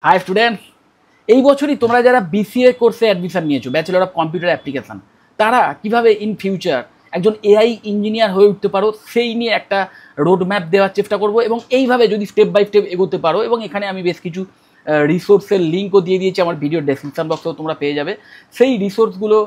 High students, এই বছরই তোমরা যারা বিসিএ কোর্সে অ্যাডমিশন নিয়েছো, ব্যাচেলর অফ কম্পিউটার অ্যাপ্লিকেশন, তারা কিভাবে ইন ফিউচার একজন এআই ইঞ্জিনিয়ার হয়ে উঠতে পারো সেই নিয়ে একটা রোড ম্যাপ দেওয়ার চেষ্টা করব। এবং এইভাবে যদি স্টেপ বাই স্টেপ এগোতে পারো, এবং এখানে আমি বেশ কিছু রিসোর্সের লিঙ্কও দিয়ে দিয়েছি, আমার ভিডিও ডেসক্রিপশন বক্সেও তোমরা পেয়ে যাবে। সেই রিসোর্সগুলো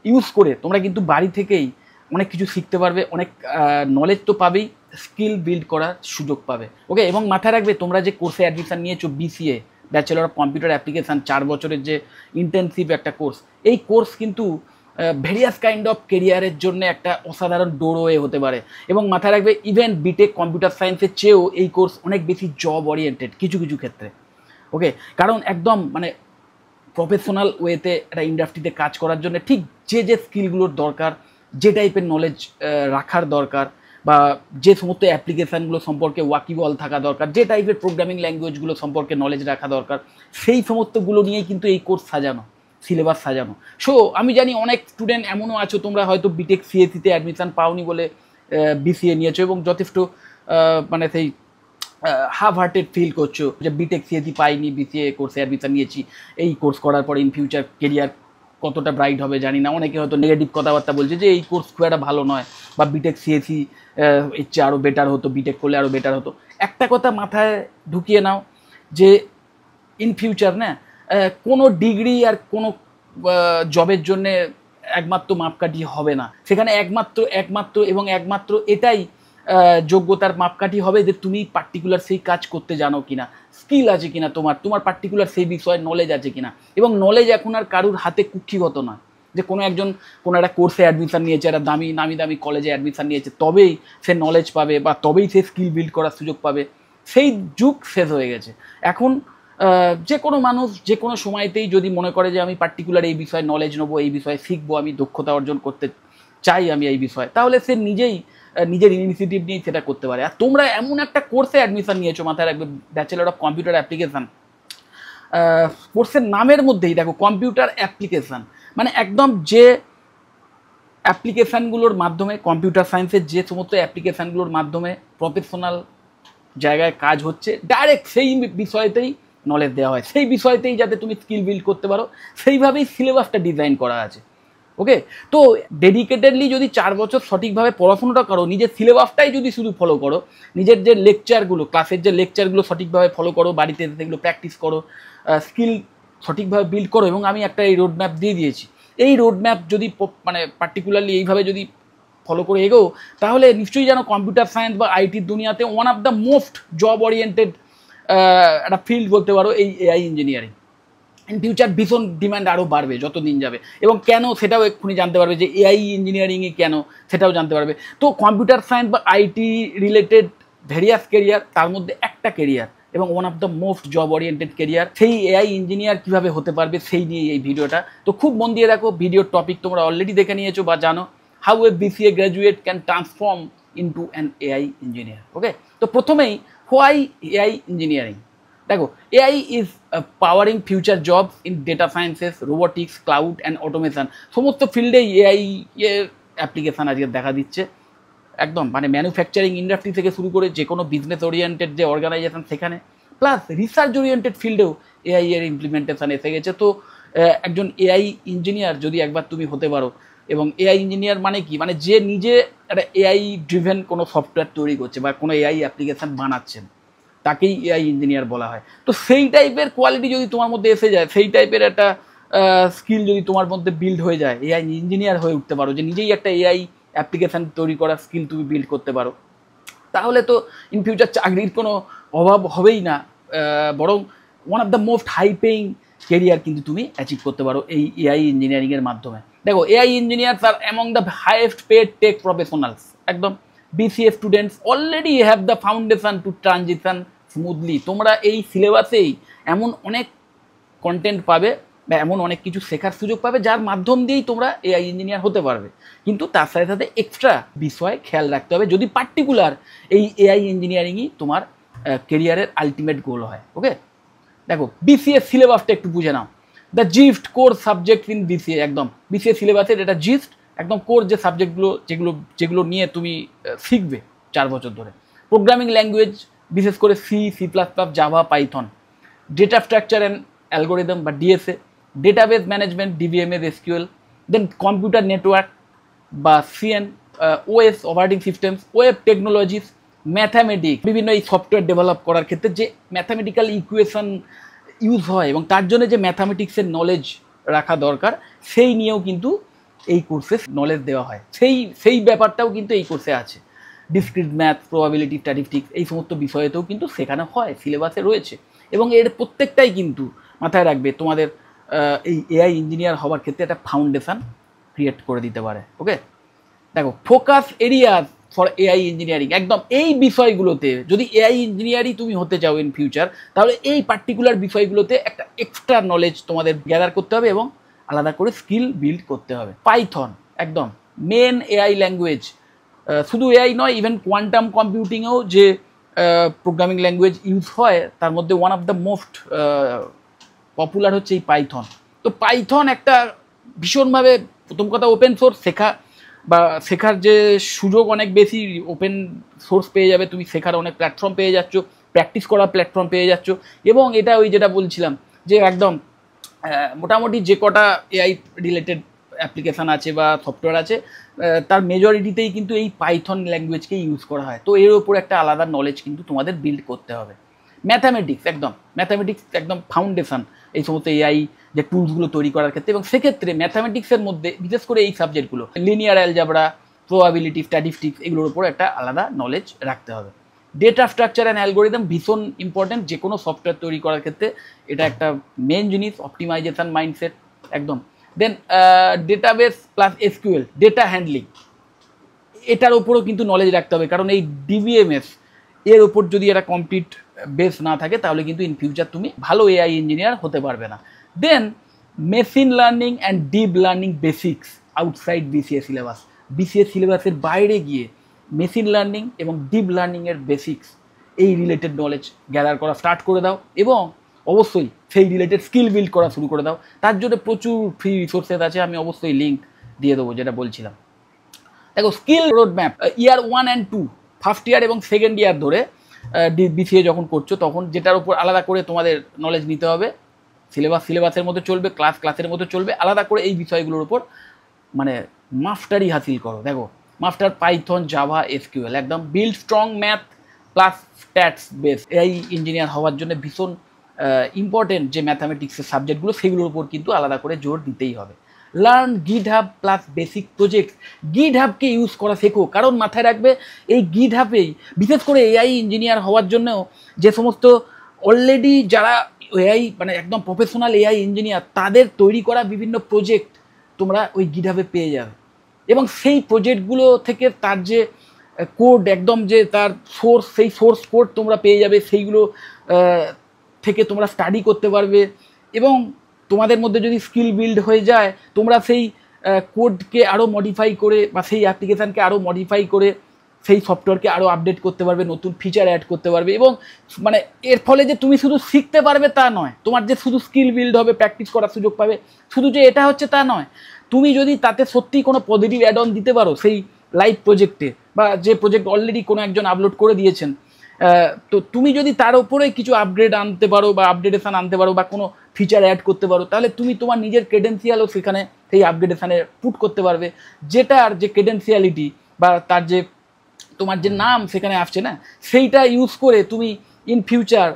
ইউজ করে তোমরা কিন্তু বাড়ি থেকেই অনেক কিছু শিখতে পারবে, অনেক নলেজ তো পাবেই, স্কিল বিল্ড করার সুযোগ পাবে। ওকে, এবং মাথায় রাখবে তোমরা যে কোর্সে অ্যাডমিশন নিয়েছো BCA, bachelor of computer application, 4 বছরের যে ইন্টেনসিভ একটা কোর্স, এই কোর্স কিন্তু ভেরিয়াস কাইন্ড অফ কেরিয়ারের জন্য একটা অসাধারণ ডোরওয়ে হতে পারে। এবং মাথায় রাখবে ইভেন বিটেক কম্পিউটার সায়েন্সের চেয়েও এই কোর্স অনেক বেশি জব ওরিয়েন্টেড কিছু কিছু ক্ষেত্রে। ওকে, কারণ একদম মানে প্রফেশনাল ওয়েতে একটা ইন্ডাস্ট্রিতে কাজ করার জন্য ঠিক যে যে স্কিলগুলোর দরকার, যে টাইপের নলেজ রাখার দরকার, বা যে সমস্ত অ্যাপ্লিকেশানগুলো সম্পর্কে ওয়াকিবল থাকা দরকার, যে টাইপের প্রোগ্রামিং ল্যাঙ্গুয়েজগুলো সম্পর্কে নলেজ রাখা দরকার, সেই সমস্তগুলো নিয়েই কিন্তু এই কোর্স সাজানো, সিলেবাস সাজানো। সো আমি জানি অনেক স্টুডেন্ট এমনও আছো, তোমরা হয়তো বিটেক সিএসিতে অ্যাডমিশান পাওনি বলে বিসিএ নিয়েছো, এবং যথেষ্ট মানে সেই হাফ হার্টেড ফিল করছো যে বিটেক সিএসি পাইনি, বিসিএ কোর্সে অ্যাডমিশান নিয়েছি, এই কোর্স করার পরে ইন ফিউচার কেরিয়ার কতটা ব্রাইট হবে জানি না। অনেকে হয়তো নেগেটিভ কথাবার্তা বলছে যে এই কোর্স খুব একটা ভালো নয়, বা বিটেক সিএসি এর চেয়ে আরও বেটার হতো, বিটেক করলে আরও বেটার হতো। একটা কথা মাথায় ঢুকিয়ে নাও যে ইন ফিউচার না কোনো ডিগ্রি আর কোনো জবের জন্যে একমাত্র মাপকাঠি হবে না। সেখানে একমাত্র এটাই যোগ্যতার মাপকাঠি হবে যে তুমি পার্টিকুলার সেই কাজ করতে জানো কিনা, স্কিল আছে কিনা, তোমার পার্টিকুলার সেই বিষয়ে নলেজ আছে কিনা। এবং নলেজ এখন আর কারুর হাতে কুক্ষিগত নয় যে কোনো একজন কোনো একটা কোর্সে অ্যাডমিশান নিয়েছে, একটা নামি দামি কলেজে অ্যাডমিশান নিয়েছে, তবেই সে নলেজ পাবে বা তবেই সে স্কিল বিল্ড করার সুযোগ পাবে। সেই যুগ শেষ হয়ে গেছে। এখন যে কোনো মানুষ যে কোনো সময়তেই যদি মনে করে যে আমি পার্টিকুলার এই বিষয়ে নলেজ নেবো, এই বিষয়ে শিখবো, আমি দক্ষতা অর্জন করতে চাই আমি এই বিষয়ে, তাহলে সে নিজের ইনিশিয়েটিভ নিয়ে সেটা করতে পারে। আর তোমরা এমন একটা কোর্সে অ্যাডমিশন নিয়েছো, মাথায় রাখবে ব্যাচেলর অফ কম্পিউটার অ্যাপ্লিকেশান, কোর্সের নামের মধ্যেই দেখো কম্পিউটার অ্যাপ্লিকেশান, মানে একদম যে অ্যাপ্লিকেশানগুলোর মাধ্যমে, কম্পিউটার সায়েন্সের যে সমস্ত অ্যাপ্লিকেশানগুলোর মাধ্যমে প্রফেশনাল জায়গায় কাজ হচ্ছে, ডাইরেক্ট সেই বিষয়তেই নলেজ দেওয়া হয়, সেই বিষয়তেই যাতে তুমি স্কিল বিল্ড করতে পারো, সেইভাবেই সিলেবাসটা ডিজাইন করা আছে। ওকে, তো ডেডিকেটেডলি যদি 4 বছর সঠিকভাবে পড়াশোনাটা করো, নিজের সিলেবাসটাই যদি শুধু ফলো করো, নিজের যে লেকচারগুলো, ক্লাসের যে লেকচারগুলো সঠিকভাবে ফলো করো, বাড়িতে সেগুলো প্র্যাকটিস করো, স্কিল সঠিকভাবে বিল্ড করো, এবং আমি একটা এই রোড ম্যাপ দিয়ে দিয়েছি, এই রোড ম্যাপ যদি মানে পার্টিকুলারলি এইভাবে যদি ফলো করে এগো, তাহলে নিশ্চয়ই যেন কম্পিউটার সায়েন্স বা আইটির দুনিয়াতে one of the most job oriented একটা ফিল্ড বলতে পারো এই এআই ইঞ্জিনিয়ারিং। ইন ফিউচার ভীষণ ডিমান্ড আরও বাড়বে যত দিন যাবে, এবং কেন সেটাও এক্ষুনি জানতে পারবে, যে এআই ইঞ্জিনিয়ারিংয়ে কেন সেটাও জানতে পারবে। তো কম্পিউটার সায়েন্স বা আইটি রিলেটেড ভেরিয়াস কেরিয়ার, তার মধ্যে একটা কেরিয়ার এবং one of the most job oriented career, সেই এআই ইঞ্জিনিয়ার কীভাবে হতে পারবে সেই নিয়ে এই ভিডিওটা। তো খুব মন দিয়ে দেখো, ভিডিওর টপিক তোমরা অলরেডি দেখে নিয়েছো বা জানো, how a BCA graduate can transform into an AI engineer. Okay, তো প্রথমেই হোয়াই এআই ইঞ্জিনিয়ারিং। দেখো, AI is powering future jobs in data sciences, robotics, cloud and automation, সমস্ত ফিল্ডেই এআই এর অ্যাপ্লিকেশান আজকে দেখা দিচ্ছে। একদম মানে ম্যানুফ্যাকচারিং ইন্ডাস্ট্রি থেকে শুরু করে যে কোনো বিজনেস ওরিয়েন্টেড যে অর্গানাইজেশন সেখানে, প্লাস রিসার্চ ওরিয়েন্টেড ফিল্ডেও এআই এর ইমপ্লিমেন্টেশন এসে গেছে। তো একজন এআই ইঞ্জিনিয়ার যদি একবার তুমি হতে পারো, এবং এআই ইঞ্জিনিয়ার মানে কি, মানে যে নিজে একটা এআই ড্রিভেন কোনো সফটওয়্যার তৈরি করছে বা কোনো এআই অ্যাপ্লিকেশান বানাচ্ছেন, তাকেই এআই ইঞ্জিনিয়ার বলা হয়। তো সেই টাইপের কোয়ালিটি যদি তোমার মধ্যে এসে যায়, সেই টাইপের একটা স্কিল যদি তোমার মধ্যে বিল্ড হয়ে যায়, এআই ইঞ্জিনিয়ার হয়ে উঠতে পারো, যে নিজেই একটা এআই অ্যাপ্লিকেশান তৈরি করার স্কিল তুমি বিল্ড করতে পারো, তাহলে তো ইন ফিউচার চাকরির কোনো অভাব হবেই না, বরং one of the most high paying career কিন্তু তুমি অ্যাচিভ করতে পারো এই এআই ইঞ্জিনিয়ারিংয়ের মাধ্যমে। দেখো, AI engineers are among the highest paid tech professionals. একদম BCA students already have the foundation to transition smoothly. তোমরা এই সিলেবাসেই এমন অনেক কন্টেন্ট পাবে বা এমন অনেক কিছু শেখার সুযোগ পাবে, যার মাধ্যম দিয়েই তোমরা এআই ইঞ্জিনিয়ার হতে পারবে। কিন্তু তার সাথে সাথে এক্সট্রা বিষয় খেয়াল রাখতে হবে, যদি পার্টিকুলার এই এআই ইঞ্জিনিয়ারিংই তোমার কেরিয়ারের আলটিমেট গোল হয়। ওকে, দেখো BCA সিলেবাসটা একটু বুঝে নাও। The gist core subject in BCA, একদম BCA সিলেবাসের এটা জিস্ট, একদম কোর যে সাবজেক্টগুলো যেগুলো নিয়ে তুমি শিখবে 4 বছর ধরে। প্রোগ্রামিং ল্যাঙ্গুয়েজ বিশেষ করে C++, Java, Python. Data structure and algorithm বা DSA, database management DBMS SQL, then computer network বা CN, OS operating systems, web technologies, mathematics, বিভিন্ন এই সফটওয়্যার ডেভেলপ করার ক্ষেত্রে যে ম্যাথামেটিক্যাল ইকুয়েশন ইউজ হয় এবং তার জন্য যে ম্যাথামেটিক্সের নলেজ রাখা দরকার সেই নিয়েও কিন্তু এই কোর্সে নলেজ দেওয়া হয়। সেই ব্যাপারটাও কিন্তু এই কোর্সে আছে। ডিসক্রিট ম্যাথ, প্রবাবিলিটি, স্ট্যাটিস্টিক্স এই সমস্ত বিষয়েতেও কিন্তু শেখানো হয়, সিলেবাসে রয়েছে। এবং এর প্রত্যেকটাই কিন্তু মাথায় রাখবে তোমাদের এই এআই ইঞ্জিনিয়ার হওয়ার ক্ষেত্রে একটা ফাউন্ডেশন ক্রিয়েট করে দিতে পারে। ওকে, দেখো focus areas for AI engineering, একদম এই বিষয়গুলোতে যদি এআই ইঞ্জিনিয়ারই তুমি হতে চাও ইন ফিউচার, তাহলে এই পার্টিকুলার বিষয়গুলোতে একটা এক্সট্রা নলেজ তোমাদের গ্যাদার করতে হবে এবং আলাদা করে স্কিল বিল্ড করতে হবে। পাইথন একদম মেন এআই ল্যাঙ্গুয়েজ, শুধু এআই নয়, ইভেন কোয়ান্টাম কম্পিউটিংয়েও যে প্রোগ্রামিং ল্যাঙ্গুয়েজ ইউজ হয় তার মধ্যে one of the most popular হচ্ছে এই পাইথন। তো পাইথন একটা ভীষণভাবে, প্রথম কথা ওপেন সোর্স, শেখার যে সুযোগ অনেক বেশি, ওপেন সোর্স পেয়ে যাবে তুমি, শেখার অনেক প্ল্যাটফর্ম পেয়ে যাচ্ছ, প্র্যাকটিস করার প্ল্যাটফর্ম পেয়ে যাচ্ছ। এবং এটা ওই যেটা বলছিলাম যে একদম মোটামুটি যে কটা এআই রিলেটেড অ্যাপ্লিকেশান আছে বা সফটওয়্যার আছে তার মেজরিটিতেই কিন্তু এই পাইথন ল্যাঙ্গুয়েজকে ইউজ করা হয়। তো এর ওপর একটা আলাদা নলেজ কিন্তু তোমাদের বিল্ড করতে হবে। ম্যাথামেটিক্স একদম ফাউন্ডেশন এই সমস্ত এআই যে টুলসগুলো তৈরি করার ক্ষেত্রে। এবং সেক্ষেত্রে ম্যাথামেটিক্সের মধ্যে বিশেষ করে এই সাবজেক্টগুলো লিনিয়ার অ্যালজাবরা, প্রবাবিলিটি, স্ট্যাটিস্টিক্স এগুলোর উপর একটা আলাদা নলেজ রাখতে হবে। ডেটা স্ট্রাকচার অ্যান্ড অ্যালগোরিদম ভীষণ ইম্পর্টেন্ট যে কোনো সফটওয়্যার তৈরি করার ক্ষেত্রে, এটা একটা মেন জিনিস। অপটিমাইজেশন মাইন্ডসেট একদম। Then database plus SQL, data handling, এটার ওপরও কিন্তু নলেজ রাখতে হবে, কারণ এই ডিবিএমএস এর ওপর যদি একটা কমপ্লিট বেস না থাকে তাহলে কিন্তু ইন ফিউচার তুমি ভালো এআই ইঞ্জিনিয়ার হতে পারবে না। Then machine learning and deep learning basics outside BCA syllabus, BCA সিলেবাসের বাইরে গিয়ে মেশিন লার্নিং এবং ডিপ লার্নিংয়ের বেসিক্স এই রিলেটেড নলেজ গ্যাদার করা স্টার্ট করে দাও এবং অবশ্যই সেই রিলেটেড স্কিল বিল্ড করা শুরু করে দাও। তার জন্য প্রচুর ফ্রি রিসোর্সেস আছে, আমি অবশ্যই লিঙ্ক দিয়ে দেবো যেটা বলছিলাম। দেখো skill road map, year 1 and 2 first year এবং সেকেন্ড ইয়ার ধরে বিসিএ যখন করছো তখন যেটার উপর আলাদা করে তোমাদের নলেজ নিতে হবে, সিলেবাসের মধ্যে চলবে, ক্লাসের মধ্যে চলবে, আলাদা করে এই বিষয়গুলোর উপর মানে মাস্টারি হাসিল করো। দেখো মাস্টার পাইথন, জাভা, এসকিউএল, একদম build strong math plus stats base. AI engineer হওয়ার জন্য ভীষণ ইম্পর্টেন্ট যে ম্যাথামেটিক্সের সাবজেক্টগুলো সেগুলোর উপর কিন্তু আলাদা করে জোর দিতেই হবে। Learn GitHub plus basic project, গিটহাবকে ইউজ করা শেখো, কারণ মাথায় রাখবে এই গিটহাবেই বিশেষ করে এআই ইঞ্জিনিয়ার হওয়ার জন্যও যে সমস্ত অলরেডি যারা এআই মানে একদম প্রফেশনাল এআই ইঞ্জিনিয়ার তাদের তৈরি করা বিভিন্ন প্রজেক্ট তোমরা ওই গিটহাবে পেয়ে যাবে। এবং সেই প্রজেক্টগুলো থেকে তার যে কোড একদম যে তার সোর্স, সেই সোর্স কোড তোমরা পেয়ে যাবে, সেইগুলো থেকে তোমরা স্টাডি করতে পারবে। এবং তোমাদের মধ্যে যদি স্কিল বিল্ড হয়ে যায় তোমরা সেই কোডকে আরও মডিফাই করে বা সেই অ্যাপ্লিকেশানকে আরও মডিফাই করে সেই সফটওয়্যারকে আরও আপডেট করতে পারবে, নতুন ফিচার অ্যাড করতে পারবে। এবং মানে এর ফলে যে তুমি শুধু শিখতে পারবে তা নয়, তোমার যে শুধু স্কিল বিল্ড হবে, প্র্যাকটিস করার সুযোগ পাবে, শুধু যে এটা হচ্ছে তা নয়, তুমি যদি তাতে সত্যিই কোনো পজিটিভ অ্যাড অন দিতে পারো সেই লাইভ প্রজেক্টে বা যে প্রজেক্ট অলরেডি কোনো একজন আপলোড করে দিয়েছেন, তো তুমি যদি তার উপরে কিছু আপগ্রেড আনতে পারো বা আপডেটেশান আনতে পারো বা কোনো ফিচার অ্যাড করতে পারো, তাহলে তুমি তোমার নিজের ক্রেডেন্সিয়ালও সেখানে সেই আপগ্রেডেশানে পুট করতে পারবে, যেটার যে ক্রেডেন্সিয়ালিটি বা তার যে তোমার যে নাম সেখানে আসছে না, সেইটা ইউজ করে তুমি ইন ফিউচার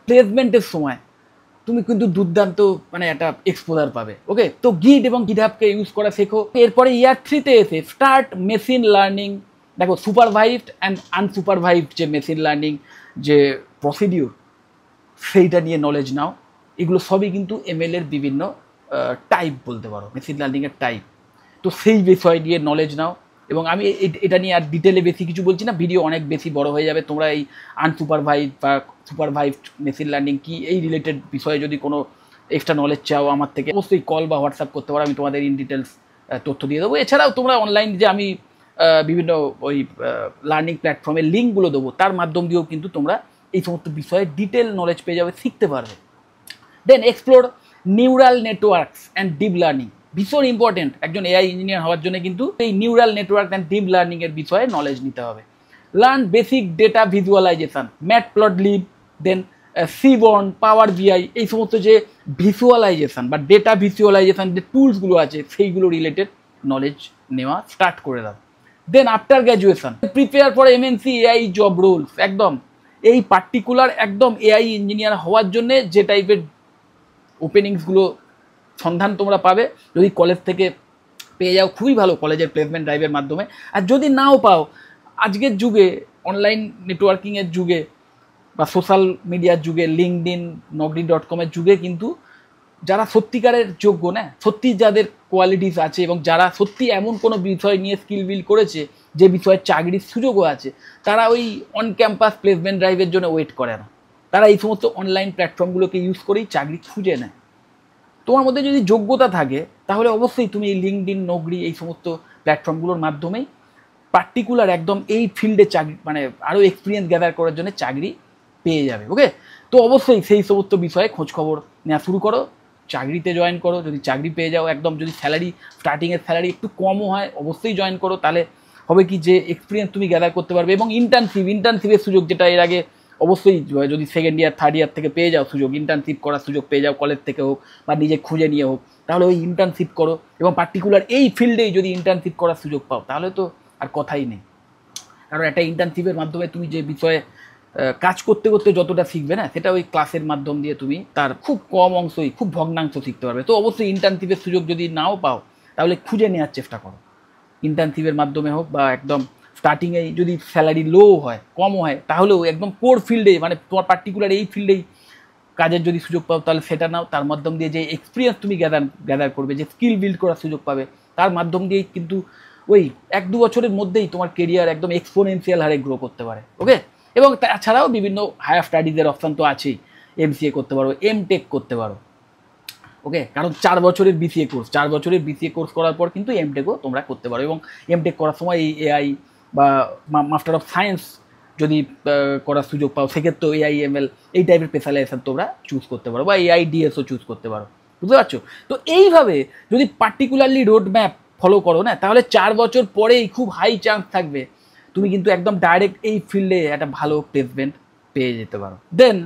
প্লেসমেন্টের সময় তুমি কিন্তু দুর্দান্ত মানে একটা এক্সপোজার পাবে। ওকে, তো গিট এবং গিটহাবকে ইউজ করা শেখো। এরপরে ইয়ার 3-তে এসে স্টার্ট মেশিন লার্নিং। দেখো সুপারভাইজড অ্যান্ড আনসুপারভাইজড যে মেশিন লার্নিং যে প্রসিডিউর সেইটা নিয়ে নলেজ নাও। এগুলো সবই কিন্তু এমএল এর বিভিন্ন টাইপ বলতে পারো, মেশিন লার্নিংয়ের টাইপ। তো সেই বিষয় নিয়ে নলেজ নাও। এবং আমি এটা নিয়ে আর ডিটেলে বেশি কিছু বলছি না, ভিডিও অনেক বেশি বড় হয়ে যাবে। তোমরা এই আনসুপারভাইজ বা সুপারভাইজড মেশিন লার্নিং কি এই রিলেটেড বিষয়ে যদি কোনো এক্সট্রা নলেজ চাও আমার থেকে অবশ্যই কল বা হোয়াটসঅ্যাপ করতে পারো, আমি তোমাদের ইন ডিটেলস তথ্য দিয়ে দেবো। এছাড়াও তোমরা অনলাইন যে আমি বিভিন্ন ওই লার্নিং প্ল্যাটফর্মের লিঙ্কগুলো দেবো তার মাধ্যম দিয়েও কিন্তু তোমরা এই সমস্ত বিষয়ে ডিটেল নলেজ পেয়ে যাবে, শিখতে পারবে। Then explore neural networks and deep learning, ভীষণ ইম্পর্টেন্ট একজন এআই ইঞ্জিনিয়ার হওয়ার জন্য কিন্তু এই নিউরাল নেটওয়ার্ক অ্যান্ড ডিপ লার্নিংয়ের বিষয়ে নলেজ নিতে হবে। Learn basic data visualisation, Matplotlib, then Seaborn, Power BI, এই সমস্ত যে ভিজুয়ালাইজেশন বা ডেটা ভিজুয়ালাইজেশন যে টুলসগুলো আছে সেইগুলো রিলেটেড নলেজ নেওয়া স্টার্ট করে দাও। Then after graduation prepare for MNC AI job roles. একদম এই পার্টিকুলার একদম এআই ইঞ্জিনিয়ার হওয়ার জন্যে যে টাইপের ওপেনিংসগুলো সন্ধান তোমরা পাবে, যদি কলেজ থেকে পেয়ে যাও খুবই ভালো, কলেজের প্লেসমেন্ট ড্রাইভের মাধ্যমে। আর যদি নাও পাও, আজকের যুগে অনলাইন নেটওয়ার্কিংয়ের যুগে বা সোশ্যাল মিডিয়ার যুগে, লিঙ্কডইন, naukri.com-এর যুগে কিন্তু যারা সত্যিকারের যোগ্য না, সত্যি যাদের কোয়ালিটিস আছে এবং যারা সত্যি এমন কোনো বিষয় নিয়ে স্কিল বিল্ড করেছে যে বিষয়ে চাকরির সুযোগও আছে, তারা ওই অন ক্যাম্পাস প্লেসমেন্ট ড্রাইভের জন্য ওয়েট করে না। তারা এই সমস্ত অনলাইন প্ল্যাটফর্মগুলোকে ইউজ করেই চাকরি খুঁজে নেয়। তোমার মধ্যে যদি যোগ্যতা থাকে তাহলে অবশ্যই তুমি এই লিঙ্কডইন, নকরি, এই সমস্ত প্ল্যাটফর্মগুলোর মাধ্যমেই পার্টিকুলার একদম এই ফিল্ডে চাকরি মানে আরও এক্সপিরিয়েন্স গ্যাদার করার জন্য চাকরি পেয়ে যাবে। ওকে, তো অবশ্যই সেই সমস্ত বিষয়ে খোঁজখবর নেওয়া শুরু করো, চাকরিতে জয়েন করো। যদি চাকরি পেয়ে যাও, একদম যদি স্যালারি স্টার্টিংয়ের স্যালারি একটু কমও হয়, অবশ্যই জয়েন করো। তাহলে হবে কি যে এক্সপিরিয়েন্স তুমি গ্যাদার করতে পারবে। এবং ইন্টার্নশিপের সুযোগ, যেটা এর আগে অবশ্যই যদি সেকেন্ড ইয়ার থার্ড ইয়ার থেকে পেয়ে যাও সুযোগ, ইন্টার্নশিপ করার সুযোগ পেয়ে যাও কলেজ থেকে হোক বা নিজে খুঁজে নিয়ে হোক, তাহলে ওই ইন্টার্নশিপ করো। এবং পার্টিকুলার এই ফিল্ডেই যদি ইন্টার্নশিপ করার সুযোগ পাও তাহলে তো আর কথাই নেই। কারণ একটা ইন্টার্নশিপের মাধ্যমে তুমি যে বিষয়ে কাজ করতে করতে যতটা শিখবে না, সেটা ওই ক্লাসের মাধ্যম দিয়ে তুমি তার খুব কম অংশই, খুব ভগ্নাংশ শিখতে পারবে। তো অবশ্যই ইন্টার্নশিপের সুযোগ যদি নাও পাও তাহলে খুঁজে নেওয়ার চেষ্টা করো, ইন্টার্নশিপের মাধ্যমে হোক বা একদম স্টার্টিংয়ে যদি স্যালারি লো হয়, কমও হয়, তাহলেও একদম কোর ফিল্ডে মানে তোমার পার্টিকুলার এই ফিল্ডেই কাজের যদি সুযোগ পাও তাহলে সেটা নাও। তার মাধ্যম দিয়ে যে এক্সপিরিয়েন্স তুমি গ্যাদার করবে, যে স্কিল বিল্ড করার সুযোগ পাবে, তার মাধ্যম দিয়েই কিন্তু ওই 1-2 বছরের মধ্যেই তোমার কেরিয়ার একদম এক্সপোনেনশিয়াল হারে গ্রো করতে পারে। ওকে, এবং তাছাড়াও বিভিন্ন হায়ার স্টাডিজের অপশান তো আছেই, এমসিএ করতে পারো, এমটেক করতে পারো। ওকে, কারণ 4 বছরের বিসিএ কোর্স, 4 বছরের বিসিএ কোর্স করার পর কিন্তু এমটেকও তোমরা করতে পারো। এবং এমটেক করার সময় এই এআই বা মাস্টার অফ সায়েন্স যদি করার সুযোগ পাও, সেক্ষেত্রেও এআই এমএল এই টাইপের স্পেশালাইজেশন তোমরা চুজ করতে পারো, বা এআই ডিএসও চুজ করতে পারো। বুঝতে পারছো? তো এইভাবে যদি পার্টিকুলারলি রোড ম্যাপ ফলো করো না, তাহলে 4 বছর পরেই খুব হাই চান্স থাকবে তুমি কিন্তু একদম ডাইরেক্ট এই ফিল্ডে একটা ভালো প্লেসমেন্ট পেয়ে যেতে পারো। Then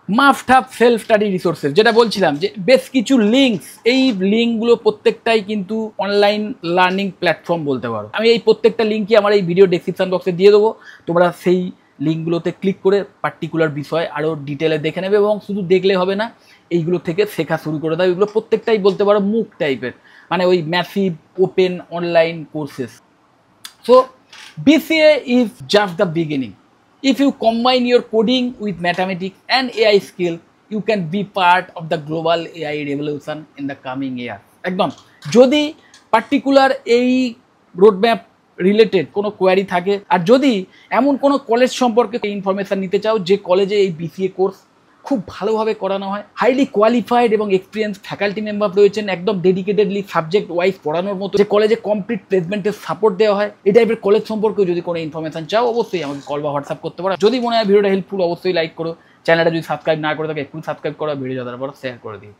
must have self study resources, যেটা বলছিলাম যে বেশ কিছু লিঙ্কস, এই লিঙ্কগুলো প্রত্যেকটাই কিন্তু অনলাইন লার্নিং প্ল্যাটফর্ম বলতে পারো। আমি এই প্রত্যেকটা লিঙ্কই আমার এই ভিডিও ডেসক্রিপশন বক্সে দিয়ে দেবো, তোমরা সেই লিঙ্কগুলোতে ক্লিক করে পার্টিকুলার বিষয় আরও ডিটেলে দেখে নেবে। এবং শুধু দেখলে হবে না, এইগুলো থেকে শেখা শুরু করে দাও। এগুলো প্রত্যেকটাই বলতে পারো মুক টাইপের, মানে ওই massive open online courses. So BCA is just the beginning. If you combine your coding with mathematics and AI skill, you can be part of the global AI revolution in the coming years. একদম, যদি particular এই roadmap related কোনো query থাকে, আর যদি এমন কোনো college সম্পর্কে information নিতে চাও যে কলেজে এই BCA কোর্স খুব ভালোভাবে করানো হয়, হাইলি কোয়ালিফাইড এবং এক্সপিরিয়েন্স ফ্যাকাল্টি মেম্বার রয়েছেন, একদম ডেডিকেটেডলি সাবজেক্ট ওয়াইজ পড়ানোর মতো, যে কলেজে কমপ্লিট প্লেসমেন্টের সাপোর্ট দেওয়া হয়, এই টাইপের কলেজ সম্পর্কে যদি কোনো ইনফরমেশন চাও অবশ্যই আমাকে কল বা হোয়াটসঅ্যাপ করতে পারো। যদি মনে হয় ভিডিওটা হেল্পফুল অবশ্যই লাইক করো, চ্যানেলটা যদি সাবস্ক্রাইব না করে থাকে এক্ষুনি সাবস্ক্রাইব করো, ভিডিও যতটা বড় শেয়ার করে দিও।